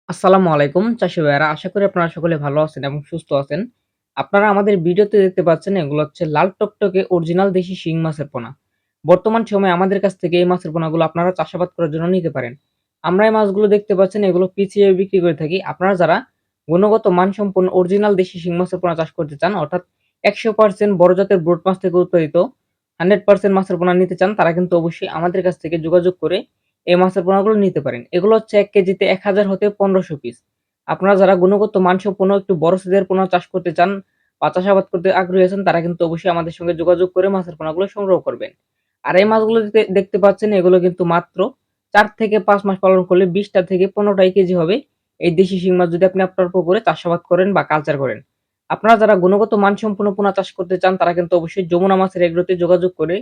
আসসালামু আলাইকুম চাষী ভাইয়ারা। আশা করি আপনারা সকলে ভালো আছেন এবং সুস্থ আছেন। আপনারা আমাদের ভিডিওতে দেখতে পাচ্ছেন এগুলো হচ্ছে লাল টকটকে অরিজিনাল দেশি শিং মাছের পোনা। বর্তমান সময়ে আমাদের কাছ থেকে এই মাছের পোনাগুলো আপনারা চাষাবাদ করার জন্য নিতে পারেন। আমরা এই মাছগুলো দেখতে পাচ্ছেন এগুলো পিস হিসেবে বিক্রি করে থাকি। আপনারা যারা গুণগত মানসম্পন্ন অরিজিনাল দেশি শিং মাছের পোনা চাষ করতে চান অর্থাৎ ১০০% বড় জাতের ব্রড মাছ থেকে উৎপাদিত 100% মাছের পোনা নিতে চান তারা কিন্তু অবশ্যই আমাদের কাছ থেকে যোগাযোগ করে এই মাছের পোনাগুলো নিতে পারেন। এগুলো হচ্ছে ১ কেজিতে ১,০০০ হতে ১৫০০ পিস। আপনারা যারা গুণগত মানসম্পন্ন একটু বড় সাইজের পোনা চাষ করতে চান বা চাষাবাদ করতে আগ্রহী আছেন তারা কিন্তু অবশ্যই আমাদের সঙ্গে যোগাযোগ করে মাছের পোনাগুলো সংগ্রহ করবেন। আর এই মাছগুলো দেখতে পাচ্ছেন এগুলো কিন্তু মাত্র ৪ থেকে ৫ মাস পালন করলে ২০ টা থেকে ১৫ টা কেজি হবে। এই দেশি শিং মাছ যদি আপনি আপনার পুকুরে চাষাবাদ করেন বা কালচার করেন। আপনারা যারা গুণগত মানসম্পন্ন পোনা চাষ করতে চান তারা কিন্তু অবশ্যই যমুনা মাছের এগ্রোতে যোগাযোগ করে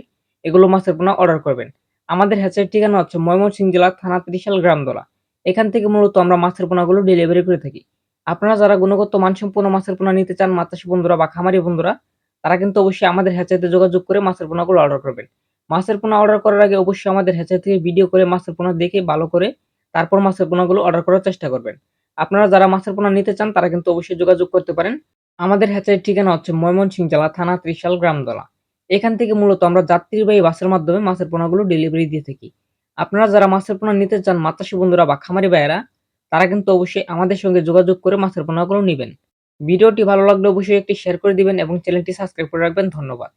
এগুলো মাছের পোনা অর্ডার করবেন। আমাদের হ্যাচারির ঠিকানা হচ্ছে ময়মনসিংহ জেলা থানা ত্রিশাল গ্রামদলা। এখান থেকে মূলত আমরা মাছের পোনাগুলো ডেলিভারি করে থাকি। আপনারা যারা গুণগত মানসম্পন্ন মাছের পোনা নিতে চান মাছ চাষী বন্ধুরা বা খামারি বন্ধুরা, তারা কিন্তু অবশ্যই আমাদের হ্যাচারিতে যোগাযোগ করে মাছের পোনাগুলো অর্ডার করবেন। মাছের পোনা অর্ডার করার আগে অবশ্যই আমাদের হ্যাচারি থেকে ভিডিও করে মাছের পোনা দেখে ভালো করে তারপর মাছের পোনাগুলো অর্ডার করার চেষ্টা করবেন। আপনারা যারা মাছের পোনা নিতে চান তারা কিন্তু অবশ্যই যোগাযোগ করতে পারেন। আমাদের হ্যাচারির ঠিকানা হচ্ছে ময়মনসিংহ জেলা থানা ত্রিশাল গ্রামদলা। এখান থেকে মূলত আমরা যাত্রীবাহী বাসের মাধ্যমে মাছের পোনাগুলো ডেলিভারি দিয়ে থাকি। আপনারা যারা মাছের পোনা নিতে চান মাছ চাষী বন্ধুরা বা খামারি ভাইয়েরা তারা কিন্তু অবশ্যই আমাদের সঙ্গে যোগাযোগ করে মাছের পোনাগুলো নিবেন। ভিডিওটি ভালো লাগলে অবশ্যই একটি শেয়ার করে দিবেন এবং চ্যানেলটি সাবস্ক্রাইব করে রাখবেন। ধন্যবাদ।